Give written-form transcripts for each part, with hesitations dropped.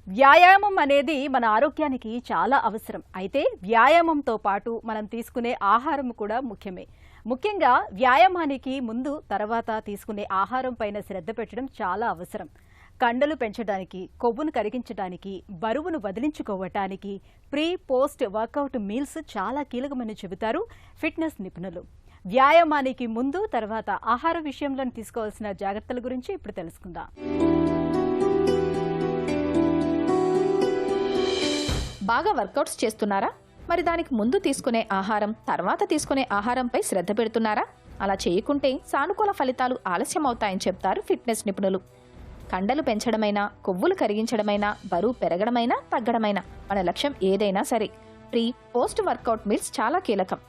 వ్యాయామం అనేది మన ఆరోగ్యానికి చాలా అవసరం. అయితే వ్యాయామంతో పాటు మనం తీసుకునే ఆహారం కూడా ముఖ్యమే. ముఖ్యంగా వ్యాయామానికి ముందు తర్వాత తీసుకునే ఆహారం పైన శ్రద్ధ పెట్టడం చాలా అవసరం. కండలు పెంచడానికి, కొవ్వును కరిగించడానికి, బరువును వదిలించుకోవటానికి ప్రీ పోస్ట్ వర్కౌట్ మీల్స్ చాలా కీలకమని చెబుతారు ఫిట్నెస్ నిపుణులు. వ్యాయామానికి ముందు తర్వాత ఆహార విషయంలో తీసుకోవాల్సిన జాగ్రత్తల గురించి ఇప్పుడు తెలుసుకుందాం. బాగా వర్కౌట్స్ చేస్తున్నారా? మరి దానికి ముందు తీసుకునే ఆహారం, తర్వాత తీసుకునే ఆహారంపై శ్రద్ధ పెడుతున్నారా? అలా చేయకుంటే సానుకూల ఫలితాలు ఆలస్యమవుతాయని చెప్తారు ఫిట్నెస్ నిపుణులు. కండలు పెంచడమైనా, కొవ్వులు కరిగించడమైనా, బరువు పెరగడమైనా, తగ్గడమైనా మన లక్ష్యం ఏదైనా సరే ప్రీ పోస్ట్ వర్కౌట్ మీల్స్ చాలా కీలకం.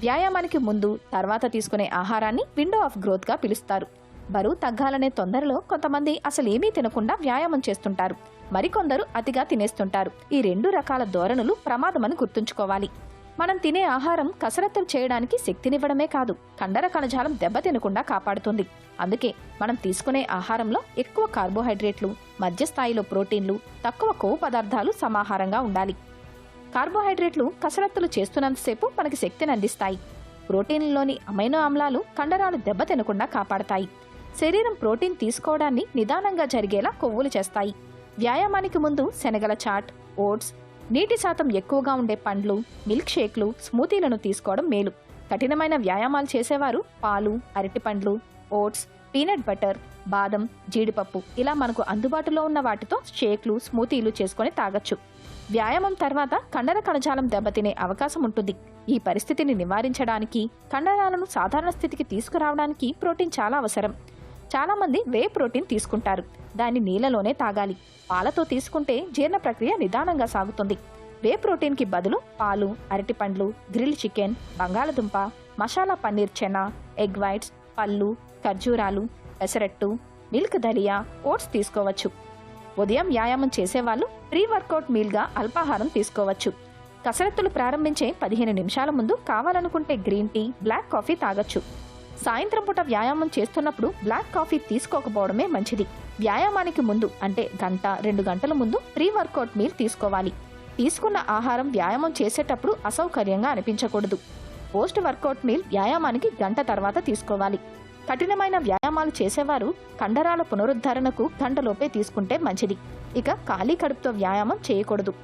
వ్యాయామానికి ముందు తర్వాత తీసుకునే ఆహారాన్ని విండో ఆఫ్ గ్రోత్ గా పిలుస్తారు. బరువు తగ్గాలనే తొందరలో కొంతమంది అసలేమీ తినకుండా వ్యాయామం చేస్తుంటారు. మరికొందరు అతిగా తినేస్తుంటారు. ఈ రెండు రకాల ధోరణులు ప్రమాదమని గుర్తుంచుకోవాలి. మనం తినే ఆహారం కసరత్తులు చేయడానికి శక్తినివ్వడమే కాదు, కండర కణజాలం దెబ్బతినకుండా కాపాడుతుంది. అందుకే మనం తీసుకునే ఆహారంలో ఎక్కువ కార్బోహైడ్రేట్లు, మధ్య స్థాయిలో ప్రోటీన్లు, తక్కువ కొవ్వు పదార్థాలు సమాహారంగా ఉండాలి. కార్బోహైడ్రేట్లు కసరత్తులు చేస్తున్నంతసేపు మనకి శక్తిని అందిస్తాయి. ప్రోటీన్లలోని అమైనో ఆమ్లాలు కండరాలు దెబ్బతినకుండా కాపాడతాయి. శరీరం ప్రోటీన్ తీసుకోవడాన్ని నిదానంగా జరిగేలా కొవ్వులు చేస్తాయి. వ్యాయామానికి ముందు శనగల చాట్, ఓట్స్, నీటి శాతం ఎక్కువగా ఉండే పండ్లు, మిల్క్ షేక్లు, స్మూతీలను తీసుకోవడం మేలు. కఠినమైన వ్యాయామాలు చేసేవారు పాలు, అరటిపండ్లు, ఓట్స్, పీనట్ బటర్, బాదం, జీడిపప్పు ఇలా మనకు అందుబాటులో ఉన్న వాటితో షేక్లు, స్మూతీలు చేసుకుని తాగొచ్చు. వ్యాయామం తర్వాత కండర కణజాలం దెబ్బతినే అవకాశం ఉంటుంది. ఈ పరిస్థితిని నివారించడానికి, కండరాలను సాధారణ స్థితికి తీసుకురావడానికి ప్రోటీన్ చాలా అవసరం. చాలా మంది వే ప్రోటీన్ తీసుకుంటారు. దాన్ని నీళ్లలోనే తాగాలి. పాలతో తీసుకుంటే జీర్ణ ప్రక్రియ నిదానంగా సాగుతుంది. వే ప్రోటీన్ కి బదులు పాలు, అరటిపండ్లు, గ్రిల్ చికెన్, బంగాళదుంప, మసాలా పన్నీర్, చెనా, ఎగ్ వైట్స్, పళ్ళు, ఖర్జూరాలు, పెసరట్టు, మిల్క్ దలియా, ఓట్స్ తీసుకోవచ్చు. ఉదయం వ్యాయామం చేసేవాళ్ళు ప్రీ వర్కౌట్ మీల్గా అల్పాహారం తీసుకోవచ్చు. కసరత్తులు ప్రారంభించే 15 నిమిషాల ముందు కావాలనుకుంటే గ్రీన్ టీ, బ్లాక్ కాఫీ తాగొచ్చు. సాయంత్రం పూట వ్యాయామం చేస్తున్నప్పుడు బ్లాక్ కాఫీ తీసుకోకపోవడమే మంచిది. వ్యాయామానికి ముందు అంటే 1-2 గంటల ముందు ప్రీ వర్కౌట్ మీల్ తీసుకోవాలి. తీసుకున్న ఆహారం వ్యాయామం చేసేటప్పుడు అసౌకర్యంగా అనిపించకూడదు. పోస్ట్ వర్కౌట్ మీల్ వ్యాయామానికి 1 గంట తర్వాత తీసుకోవాలి. కఠినమైన వ్యాయామాలు చేసేవారు కండరాల పునరుద్ధరణకు 1 గంటలోపే తీసుకుంటే మంచిది. ఇక ఖాళీ కడుపుతో వ్యాయామం చేయకూడదు.